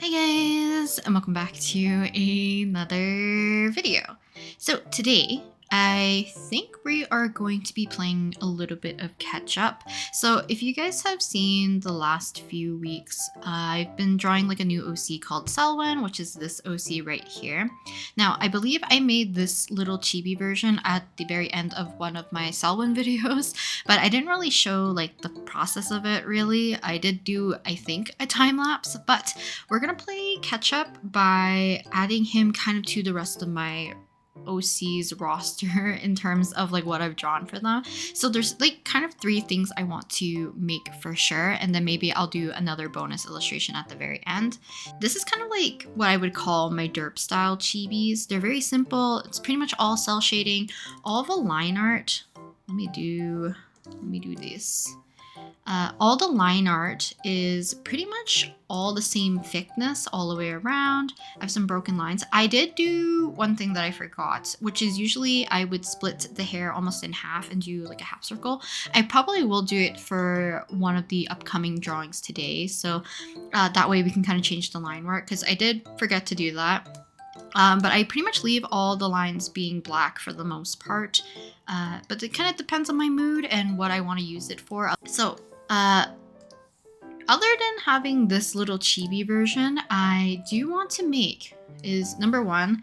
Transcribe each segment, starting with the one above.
Hey guys, and welcome back to another video. So today, I think we are going to be playing a little bit of catch up. So if you guys have seen the last few weeks, I've been drawing like a new OC called Selwin, which is this OC right here. Now, I believe I made this little chibi version at the very end of one of my Selwin videos, but I didn't really show like the process of it really. I did do, I think, a time lapse, but we're gonna play catch up by adding him kind of to the rest of my OC's roster in terms of like what I've drawn for them. So there's like kind of three things I want to make for sure, and then maybe I'll do another bonus illustration at the very end. This is kind of like what I would call my derp style chibis. They're very simple. It's pretty much all cell shading, all the line art. Let me do this. All the line art is pretty much all the same thickness all the way around. I have some broken lines. I did do one thing that I forgot, which is usually I would split the hair almost in half and do like a half circle. I probably will do it for one of the upcoming drawings today, so that way we can kind of change the line work, because I did forget to do that. But I pretty much leave all the lines being black for the most part. But it kind of depends on my mood and what I want to use it for. So, other than having this little chibi version, I do want to make is number one,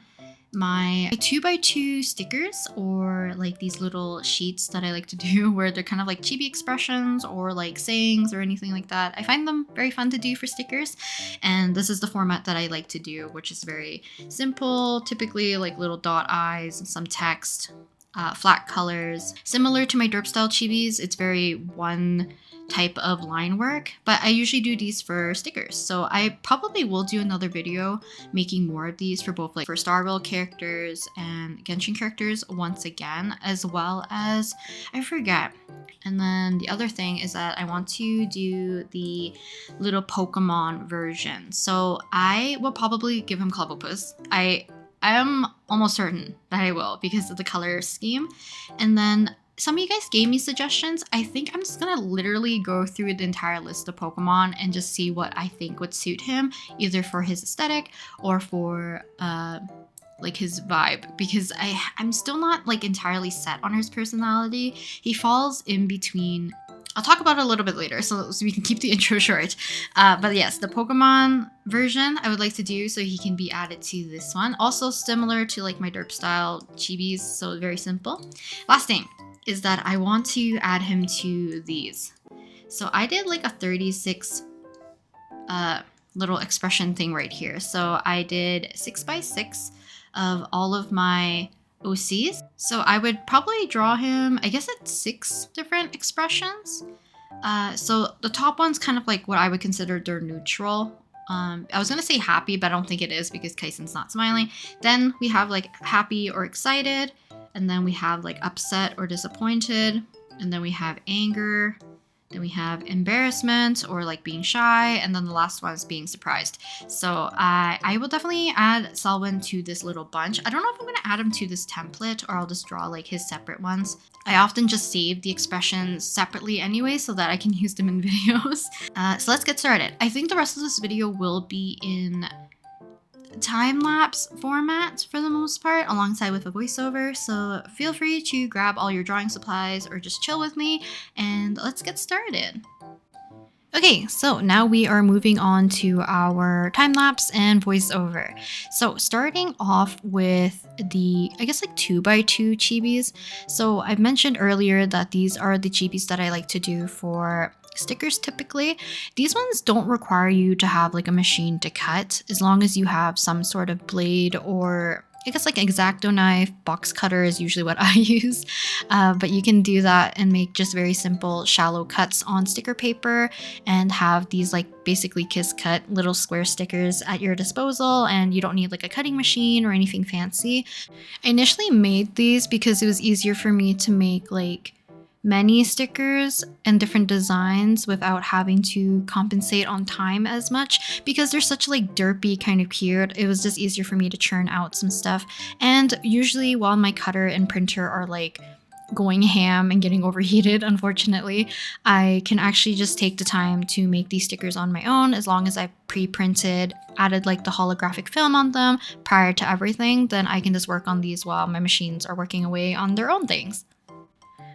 my 2x2 stickers, or like these little sheets that I like to do where they're kind of like chibi expressions or like sayings or anything like that. I find them very fun to do for stickers, and this is the format that I like to do, which is very simple, typically like little dot eyes and some text, flat colors. Similar to my derp style chibis, it's very one type of line work, but I usually do these for stickers. So I probably will do another video making more of these for both like for Star Rail characters and Genshin characters once again, as well as, I forget. And then the other thing is that I want to do the little Pokemon version. So I will probably give him Clobbopus. I am almost certain that I will because of the color scheme. And then some of you guys gave me suggestions. I think I'm just gonna literally go through the entire list of Pokemon and just see what I think would suit him, either for his aesthetic or for like his vibe, because I'm still not like entirely set on his personality. He falls in between. I'll talk about it a little bit later, so we can keep the intro short. But yes, the Pokemon version I would like to do so he can be added to this one. Also similar to like my derp style chibis, so very simple. Last thing is that I want to add him to these. So I did like a 36 little expression thing right here. So I did 6x6 of all of my OCs. So I would probably draw him, I guess it's 6 different expressions. So the top one's kind of like what I would consider their neutral. I was gonna say happy, but I don't think it is because Kaisen's not smiling. Then we have like happy or excited, and then we have like upset or disappointed, and then we have anger, then we have embarrassment or like being shy, and then the last one is being surprised. So I will definitely add Selwyn to this little bunch. I don't know if I'm gonna add him to this template or I'll just draw like his separate ones. I often just save the expressions separately anyway so that I can use them in videos. So let's get started. I think the rest of this video will be in time-lapse format for the most part, alongside with a voiceover, so feel free to grab all your drawing supplies or just chill with me, and let's get started. Okay, so now we are moving on to our time-lapse and voiceover. So starting off with the, I guess like 2x2 chibis. So I've mentioned earlier that these are the chibis that I like to do for stickers typically. These ones don't require you to have like a machine to cut, as long as you have some sort of blade, or I guess like X-Acto knife. Box cutter is usually what I use, but you can do that and make just very simple shallow cuts on sticker paper and have these like basically kiss cut little square stickers at your disposal, and you don't need like a cutting machine or anything fancy. I initially made these because it was easier for me to make like many stickers and different designs without having to compensate on time as much, because they're such like derpy kind of cute. It was just easier for me to churn out some stuff, and usually while my cutter and printer are like going ham and getting overheated, unfortunately, I can actually just take the time to make these stickers on my own. As long as I pre-printed, added like the holographic film on them prior to everything, then I can just work on these while my machines are working away on their own things.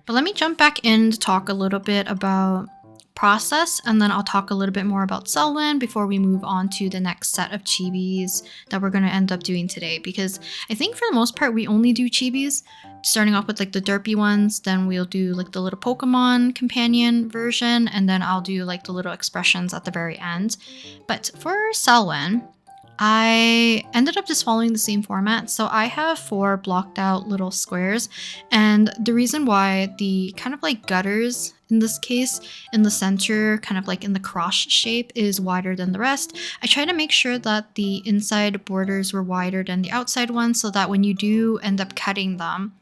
But let me jump back in to talk a little bit about process, and then I'll talk a little bit more about Selwin before we move on to the next set of chibis that we're going to end up doing today, because I think for the most part we only do chibis, starting off with like the derpy ones, then we'll do like the little Pokemon companion version, and then I'll do like the little expressions at the very end. But for Selwin, I ended up just following the same format. So I have 4 blocked out little squares, and the reason why the kind of like gutters in this case in the center, kind of like in the cross shape, is wider than the rest. I try to make sure that the inside borders were wider than the outside ones, so that when you do end up cutting them,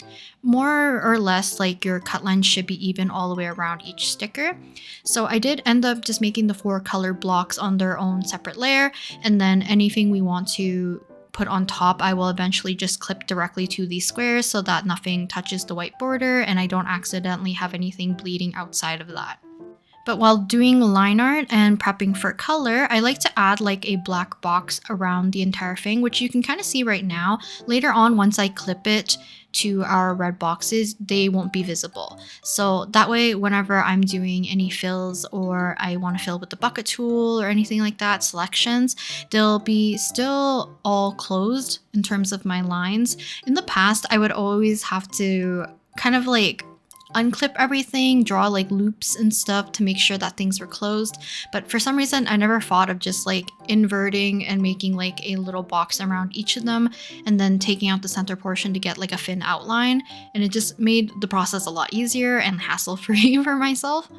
more or less like your cut line should be even all the way around each sticker. So I did end up just making the 4 color blocks on their own separate layer, and then anything we want to put on top, I will eventually just clip directly to these squares so that nothing touches the white border and I don't accidentally have anything bleeding outside of that. But while doing line art and prepping for color, I like to add like a black box around the entire thing, which you can kind of see right now. Later on, once I clip it to our red boxes, they won't be visible. So that way, whenever I'm doing any fills or I want to fill with the bucket tool or anything like that, selections, they'll be still all closed in terms of my lines. In the past, I would always have to kind of like unclip everything, draw like loops and stuff to make sure that things were closed. But for some reason, I never thought of just like inverting and making like a little box around each of them and then taking out the center portion to get like a thin outline. And it just made the process a lot easier and hassle-free for myself.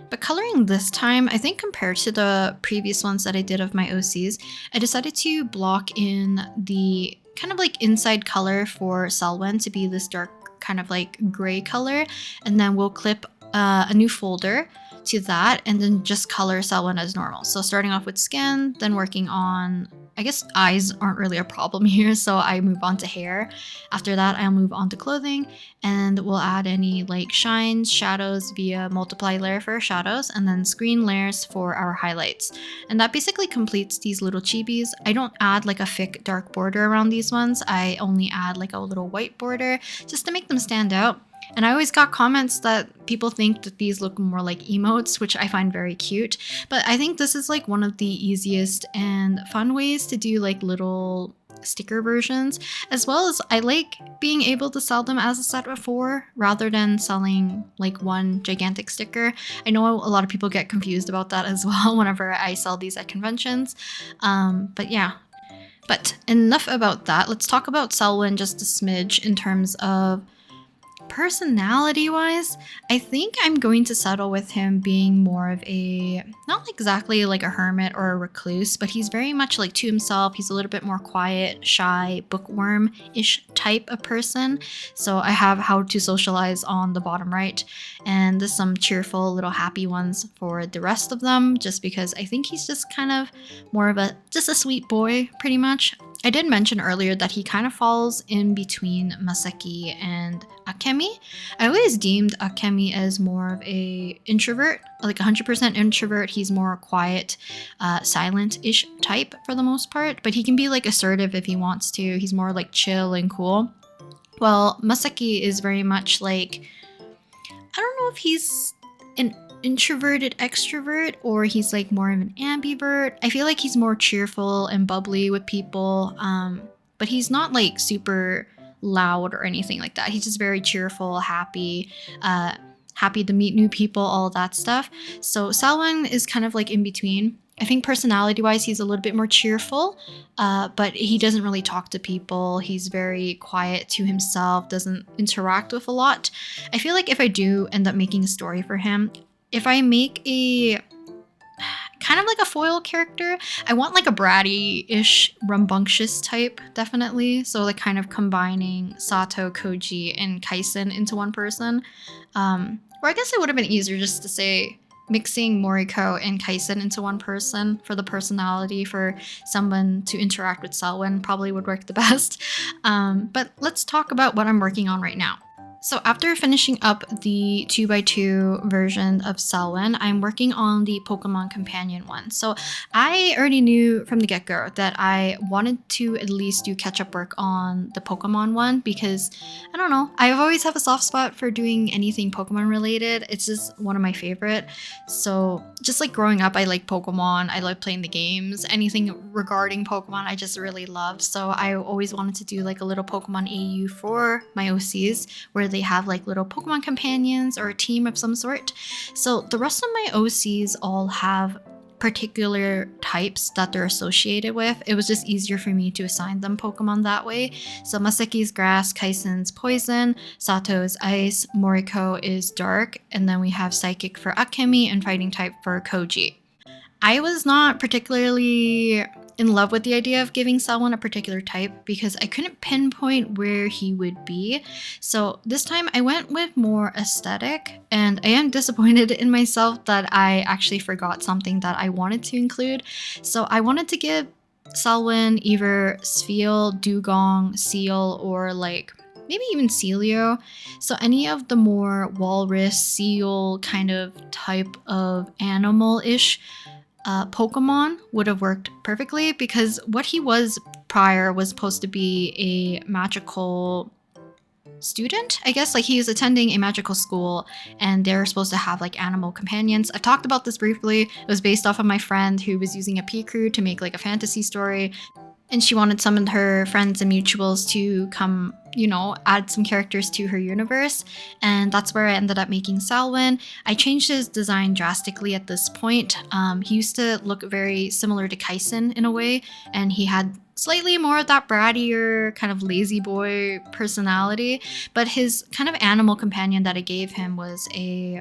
But coloring this time, I think compared to the previous ones that I did of my OCs, I decided to block in the kind of like inside color for Selwyn to be this dark kind of like gray color, and then we'll clip a new folder to that and then just color Selwyn as normal. So starting off with skin, then working on, I guess eyes aren't really a problem here, so I move on to hair. After that, I'll move on to clothing, and we'll add any like shines, shadows via multiply layer for our shadows, and then screen layers for our highlights. And that basically completes these little chibis. I don't add like a thick dark border around these ones. I only add like a little white border just to make them stand out. And I always got comments that people think that these look more like emotes, which I find very cute. But I think this is like one of the easiest and fun ways to do like little sticker versions, as well as I like being able to sell them as a set of 4 rather than selling like one gigantic sticker. I know a lot of people get confused about that as well whenever I sell these at conventions. But yeah. But enough about that. Let's talk about Selwyn just a smidge in terms of personality wise. I think I'm going to settle with him being more of a, not exactly like a hermit or a recluse, but he's very much like to himself. He's a little bit more quiet, shy, bookworm-ish type of person. So I have how to socialize on the bottom right, and there's some cheerful little happy ones for the rest of them, just because I think he's just kind of more of just a sweet boy pretty much. I did mention earlier that he kind of falls in between Masaki and Akemi. I always deemed Akemi as more of a introvert, like 100% introvert. He's more quiet, silent-ish type for the most part, but he can be like assertive if he wants to. He's more like chill and cool. Well, Masaki is very much like, I don't know if he's an introverted extrovert or he's like more of an ambivert. I feel like he's more cheerful and bubbly with people, but he's not like super loud or anything like that. He's just very cheerful, happy to meet new people, all that stuff. So Selwyn is kind of like in between. I think personality wise he's a little bit more cheerful, but he doesn't really talk to people. He's very quiet to himself, doesn't interact with a lot. I feel like if I do end up making a story for him, if I make a kind of like a foil character, I want like a bratty-ish, rambunctious type, definitely. So like kind of combining Sato, Koji, and Kaisen into one person. Or I guess it would have been easier just to say mixing Moriko and Kaisen into one person for the personality, for someone to interact with Selwyn probably would work the best. But let's talk about what I'm working on right now. So after finishing up the 2x2 version of Selwyn, I'm working on the Pokemon Companion one. So I already knew from the get-go that I wanted to at least do catch-up work on the Pokemon one because, I don't know, I've always have a soft spot for doing anything Pokemon related. It's just one of my favorite. So just like growing up, I like Pokemon. I love playing the games. Anything regarding Pokemon, I just really love. So I always wanted to do like a little Pokemon AU for my OCs where they have like little Pokemon companions or a team of some sort. So the rest of my OCs all have particular types that they're associated with. It was just easier for me to assign them Pokemon that way. So Maseki's grass, Kaisen's poison, Sato is ice, Moriko is dark, and then we have psychic for Akemi and fighting type for Koji. I was not particularly in love with the idea of giving Selwyn a particular type because I couldn't pinpoint where he would be. So this time I went with more aesthetic, and I am disappointed in myself that I actually forgot something that I wanted to include. So I wanted to give Selwyn either Spheal, Dugong, Seal, or like maybe even Celio. So any of the more walrus, seal kind of type of animal-ish Pokemon would have worked perfectly because what he was prior was supposed to be a magical student, I guess. Like he was attending a magical school and they're supposed to have like animal companions. I've talked about this briefly. It was based off of my friend who was using a P-Crew to make like a fantasy story. And she wanted some of her friends and mutuals to come, you know, add some characters to her universe. And that's where I ended up making Selwyn. I changed his design drastically at this point. He used to look very similar to Kaisen in a way, and he had slightly more of that brattier kind of lazy boy personality. But his kind of animal companion that I gave him was a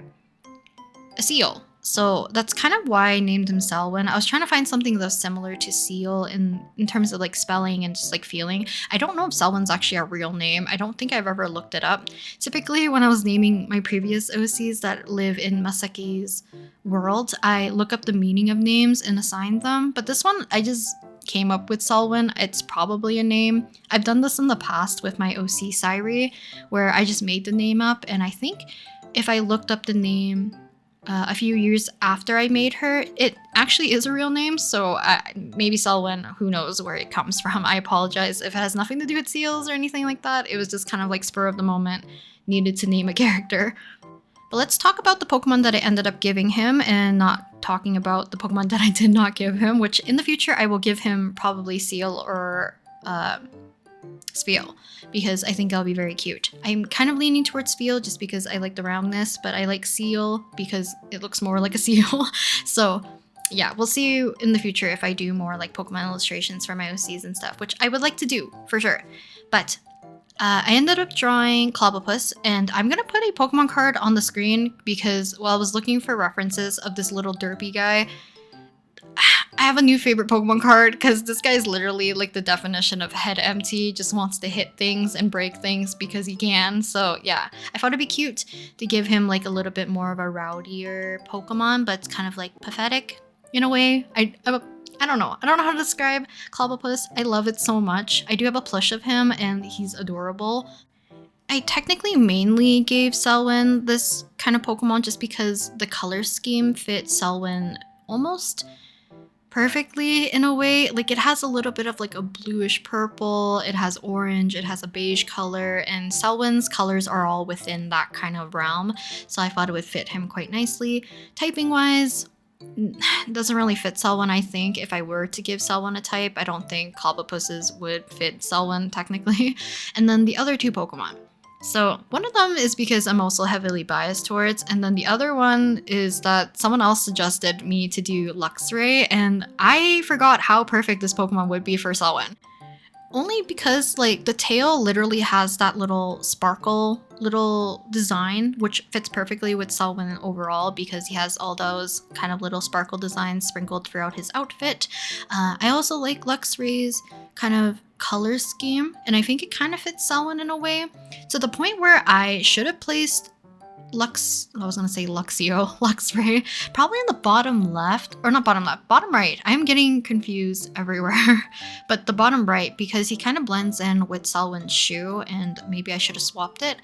seal. So that's kind of why I named him Selwyn. I was trying to find something that was similar to Seal in terms of like spelling and just like feeling. I don't know if Selwyn's actually a real name. I don't think I've ever looked it up. Typically when I was naming my previous OCs that live in Masaki's world, I look up the meaning of names and assign them. But this one, I just came up with Selwyn. It's probably a name. I've done this in the past with my OC Sairi, where I just made the name up. And I think if I looked up the name a few years after I made her, it actually is a real name, so maybe Selwyn, who knows where it comes from. I apologize if it has nothing to do with seals or anything like that. It was just kind of like spur of the moment, needed to name a character. But let's talk about the Pokemon that I ended up giving him and not talking about the Pokemon that I did not give him, which in the future I will give him probably Seal or Spheal, because I think that'll be very cute. I'm kind of leaning towards Spheal just because I like the roundness, but I like Seal because it looks more like a seal. So yeah, we'll see you in the future if I do more like Pokemon illustrations for my OCs and stuff, which I would like to do for sure. But I ended up drawing Clobbopus, and I'm gonna put a Pokemon card on the screen because while I was looking for references of this little derpy guy, I have a new favorite Pokemon card because this guy is literally like the definition of head empty, just wants to hit things and break things because he can. So yeah, I thought it'd be cute to give him like a little bit more of a rowdier Pokemon, but it's kind of like pathetic in a way. I don't know. I don't know how to describe Clobbopus. I love it so much. I do have a plush of him and he's adorable. I technically mainly gave Selwyn this kind of Pokemon just because the color scheme fit Selwyn almost perfectly in a way. Like it has a little bit of like a bluish purple, it has orange, it has a beige color, and Selwyn's colors are all within that kind of realm, so I thought it would fit him quite nicely. Typing wise, doesn't really fit Selwyn. I think if I were to give Selwyn a type, I don't think Clobbopus's would fit Selwyn technically. And then the other two Pokemon. So one of them is because I'm also heavily biased towards, and then the other one is that someone else suggested me to do Luxray, and I forgot how perfect this Pokemon would be for Selwyn. Only because like the tail literally has that little sparkle little design, which fits perfectly with Selwyn overall because he has all those kind of little sparkle designs sprinkled throughout his outfit. I also like Luxray's kind of color scheme, and I think it kind of fits Selwyn in a way, to the point where I should have placed I was gonna say Luxio, Luxray, probably in the bottom left, or not bottom left, bottom right. I'm getting confused everywhere, but the bottom right, because he kind of blends in with Selwyn's shoe, and maybe I should have swapped it.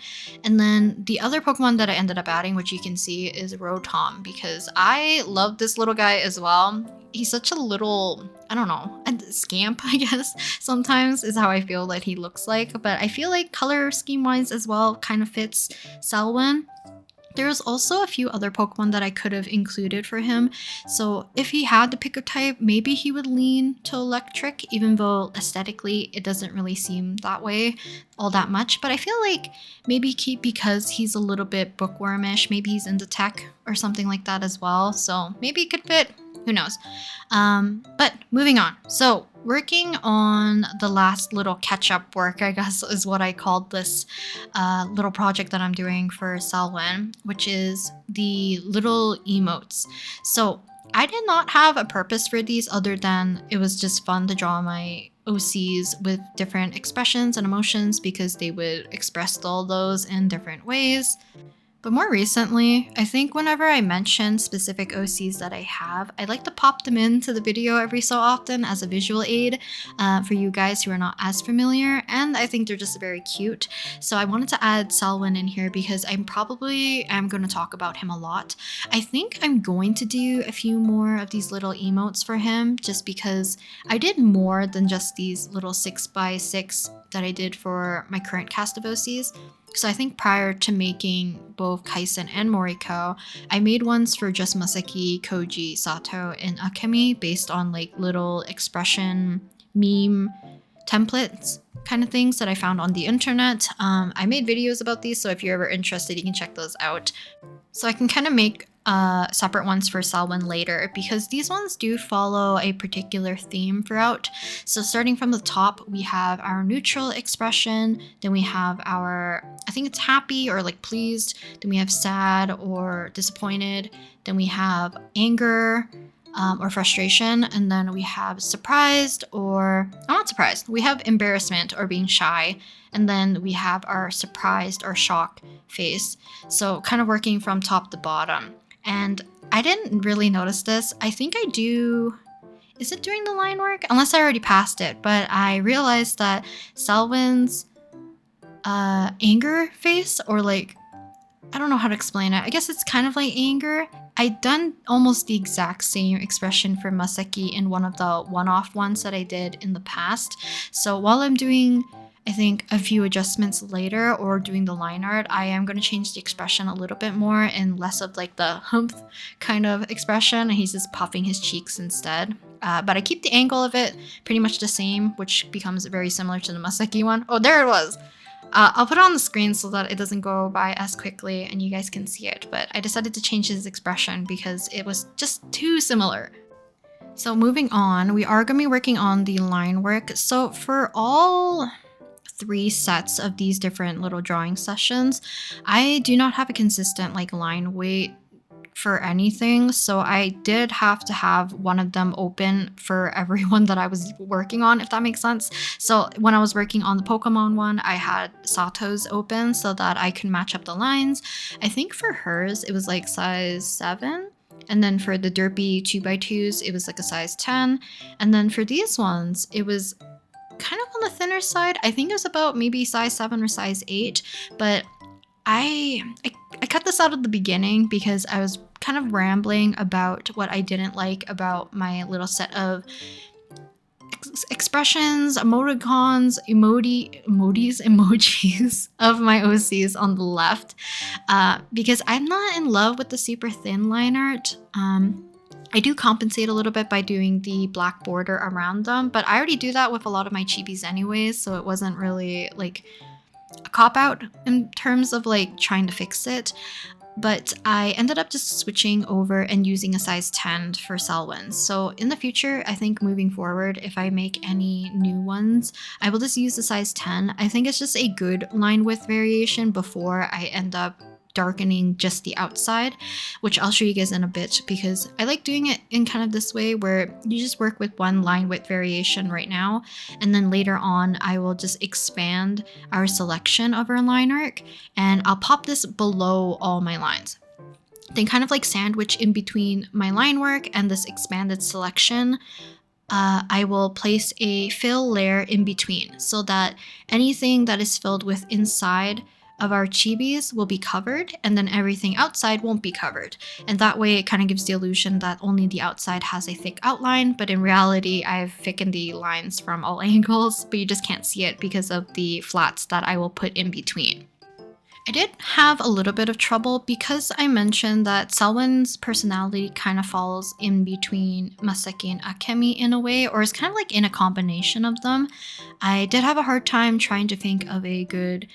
And then the other Pokemon that I ended up adding, which you can see, is Rotom, because I love this little guy as well. He's such a little, I don't know, a scamp, I guess, sometimes is how I feel that he looks like, but I feel like color scheme wise as well kind of fits Selwyn. There's also a few other Pokemon that I could have included for him. So if he had to pick a type, maybe he would lean to electric, even though aesthetically it doesn't really seem that way all that much. But I feel like maybe because he's a little bit bookwormish, maybe he's into tech or something like that as well. So maybe it could fit. Who knows? But moving on. So working on the last little catch-up work, I guess is what I called this little project that I'm doing for Selwyn, which is the little emotes. So I did not have a purpose for these other than it was just fun to draw my OCs with different expressions and emotions because they would express all those in different ways. But more recently, I think whenever I mention specific OCs that I have, I like to pop them into the video every so often as a visual aid for you guys who are not as familiar, and I think they're just very cute. So I wanted to add Selwyn in here because I'm going to talk about him a lot. I think I'm going to do a few more of these little emotes for him just because I did more than just these little 6x6 that I did for my current cast of OCs. So I think prior to making both Kaisen and Moriko, I made ones for just Masaki, Koji, Sato, and Akemi based on like little expression meme templates kind of things that I found on the internet. I made videos about these, so if you're ever interested, you can check those out. So I can kind of make separate ones for Selwyn later because these ones do follow a particular theme throughout. So starting from the top, we have our neutral expression, then we have our, I think it's happy or like pleased, then we have sad or disappointed, then we have anger or frustration, and then we have surprised or, I'm not surprised, we have embarrassment or being shy, and then we have our surprised or shock face. So kind of working from top to bottom. And I didn't really notice this. I think I do, is it during the line work? Unless I already passed it, but I realized that Selwyn's anger face, or like, I don't know how to explain it. I guess it's kind of like anger. I'd done almost the exact same expression for Masaki in one of the one-off ones that I did in the past. So while I'm doing, I think, a few adjustments later or doing the line art, I am going to change the expression a little bit more and less of like the humph kind of expression. And he's just puffing his cheeks instead. But I keep the angle of it pretty much the same, which becomes very similar to the Masaki one. Oh, there it was. I'll put it on the screen so that it doesn't go by as quickly and you guys can see it. But I decided to change his expression because it was just too similar. So moving on, we are going to be working on the line work. So for all 3 sets of these different little drawing sessions, I do not have a consistent like line weight for anything, so I did have to have one of them open for everyone that I was working on, if that makes sense. So when I was working on the Pokemon one, I had Sato's open so that I could match up the lines. I think for hers it was like size 7, and then for the derpy 2x2s it was like a size 10, and then for these ones it was kind of on the thinner side. I think it was about maybe size 7 or size 8, but I cut this out at the beginning because I was kind of rambling about what I didn't like about my little set of expressions, emoticons, emojis of my OCs on the left because I'm not in love with the super thin line art. I do compensate a little bit by doing the black border around them, but I already do that with a lot of my chibis anyways, so it wasn't really like a cop-out in terms of like trying to fix it. But I ended up just switching over and using a size 10 for Selwyn. So in the future, I think moving forward, if I make any new ones, I will just use the size 10. I think it's just a good line width variation before I end up darkening just the outside, which I'll show you guys in a bit because I like doing it in kind of this way where you just work with one line width variation right now, and then later on I will just expand our selection of our line arc and I'll pop this below all my lines. Then kind of like sandwich in between my line work and this expanded selection, I will place a fill layer in between so that anything that is filled with inside of our chibis will be covered and then everything outside won't be covered. And that way it kind of gives the illusion that only the outside has a thick outline, but in reality I've thickened the lines from all angles, but you just can't see it because of the flats that I will put in between. I did have a little bit of trouble because I mentioned that Selwyn's personality kind of falls in between Maseki and Akemi in a way, or is kind of like in a combination of them. I did have a hard time trying to think of a good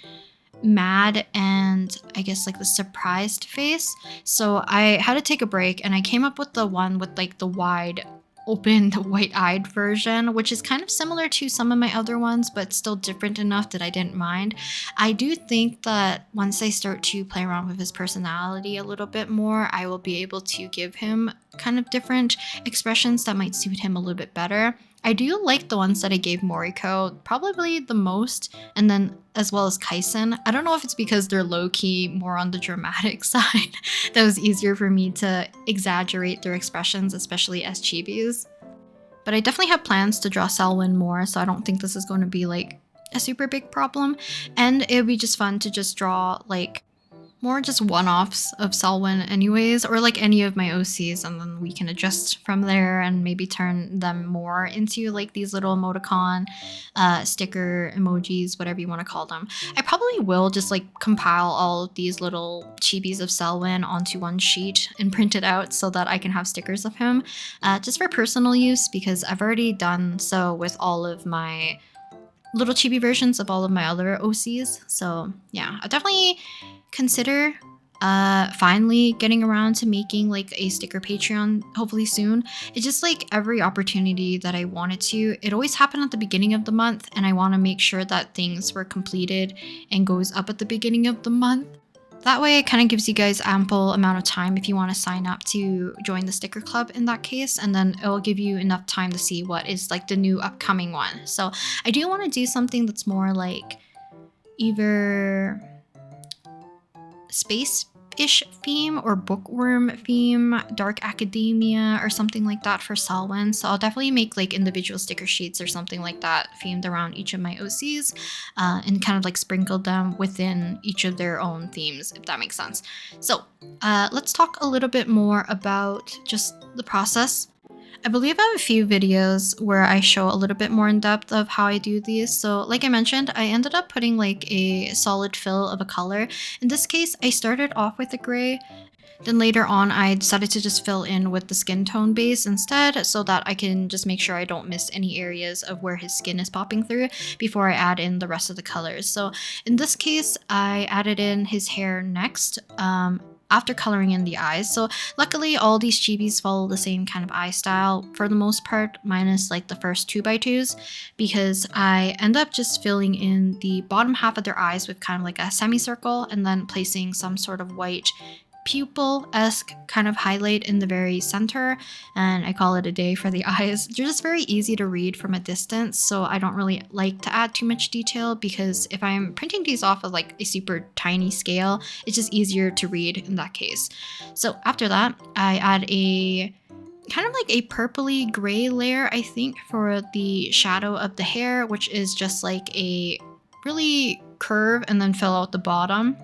mad and I guess like the surprised face. So I had to take a break and I came up with the one with like the wide open white-eyed version, which is kind of similar to some of my other ones but still different enough that I didn't mind. I do think that once I start to play around with his personality a little bit more, I will be able to give him kind of different expressions that might suit him a little bit better. I do like the ones that I gave Moriko probably the most, and then as well as Kaisen. I don't know if it's because they're low-key more on the dramatic side that was easier for me to exaggerate their expressions, especially as chibis. But I definitely have plans to draw Selwyn more, so I don't think this is going to be like a super big problem. And it would be just fun to just draw like more just one-offs of Selwyn anyways, or like any of my OCs, and then we can adjust from there and maybe turn them more into like these little emoticon, sticker emojis, whatever you want to call them. I probably will just like compile all of these little chibis of Selwyn onto one sheet and print it out so that I can have stickers of him, just for personal use, because I've already done so with all of my little chibi versions of all of my other OCs. So yeah, I'll definitely consider finally getting around to making like a sticker Patreon hopefully soon. It's just like every opportunity that I wanted to, it always happened at the beginning of the month, and I want to make sure that things were completed and goes up at the beginning of the month. That way it kind of gives you guys ample amount of time if you want to sign up to join the sticker club in that case, and then it will give you enough time to see what is like the new upcoming one. So I do want to do something that's more like either space-ish theme or bookworm theme, dark academia or something like that for Selwyn. So I'll definitely make like individual sticker sheets or something like that themed around each of my OCs, and kind of like sprinkle them within each of their own themes, if that makes sense. So let's talk a little bit more about just the process. I believe I have a few videos where I show a little bit more in depth of how I do these. So like I mentioned, I ended up putting like a solid fill of a color. In this case, I started off with a gray. Then later on, I decided to just fill in with the skin tone base instead so that I can just make sure I don't miss any areas of where his skin is popping through before I add in the rest of the colors. So in this case, I added in his hair next, after coloring in the eyes. So luckily all these chibis follow the same kind of eye style for the most part, minus like the first 2x2s, because I end up just filling in the bottom half of their eyes with kind of like a semicircle and then placing some sort of white pupil-esque kind of highlight in the very center, and I call it a day for the eyes. They're just very easy to read from a distance, so I don't really like to add too much detail, because if I'm printing these off of like a super tiny scale, it's just easier to read in that case. So after that, I add a kind of like a purpley gray layer, I think, for the shadow of the hair, which is just like a really curve and then fill out the bottom.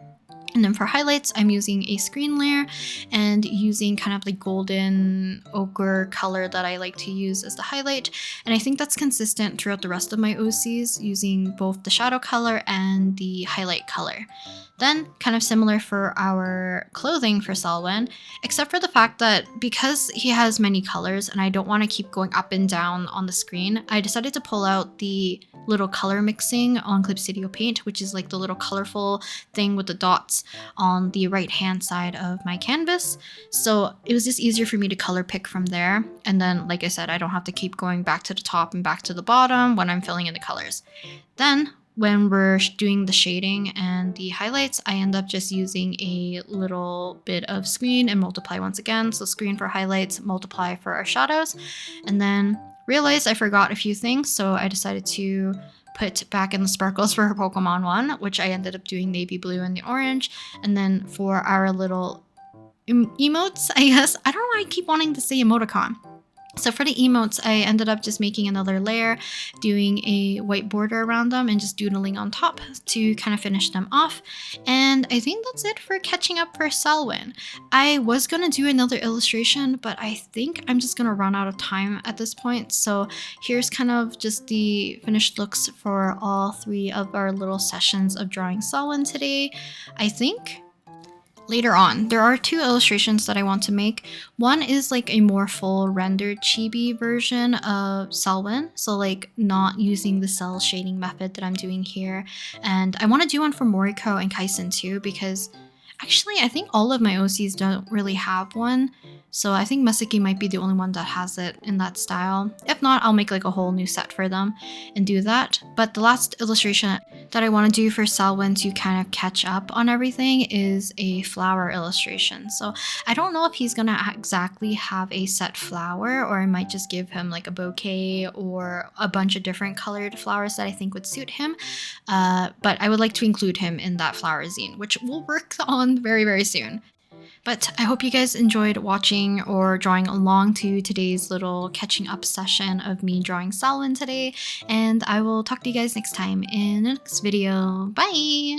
And then for highlights, I'm using a screen layer and using kind of the golden ochre color that I like to use as the highlight. And I think that's consistent throughout the rest of my OCs, using both the shadow color and the highlight color. Then, kind of similar for our clothing for Selwyn, except for the fact that because he has many colors and I don't want to keep going up and down on the screen, I decided to pull out the little color mixing on Clip Studio Paint, which is like the little colorful thing with the dots on the right hand side of my canvas. So it was just easier for me to color pick from there. And then, like I said, I don't have to keep going back to the top and back to the bottom when I'm filling in the colors. Then when we're doing the shading and the highlights, I end up just using a little bit of screen and multiply once again. So screen for highlights, multiply for our shadows, and then realized I forgot a few things. So I decided to put back in the sparkles for Pokemon one, which I ended up doing navy blue and the orange. And then for our little emotes, I guess, I don't know why I keep wanting to say emoticon. So for the emotes, I ended up just making another layer, doing a white border around them and just doodling on top to kind of finish them off. And I think that's it for catching up for Selwin. I was gonna do another illustration, but I think I'm just gonna run out of time at this point. So here's kind of just the finished looks for all 3 of our little sessions of drawing Selwin today. I think later on, there are 2 illustrations that I want to make. One is like a more full rendered chibi version of Selwyn, so like not using the cell shading method that I'm doing here. And I want to do one for Moriko and Kaisen too, because actually I think all of my OCs don't really have one. So I think Masaki might be the only one that has it in that style. If not, I'll make like a whole new set for them and do that. But the last illustration that I want to do for Selwyn to kind of catch up on everything is a flower illustration. So I don't know if he's gonna exactly have a set flower, or I might just give him like a bouquet or a bunch of different colored flowers that I think would suit him. But I would like to include him in that flower zine, which we'll work on very, very soon. But I hope you guys enjoyed watching or drawing along to today's little catching up session of me drawing Selwyn today, and I will talk to you guys next time in the next video. Bye!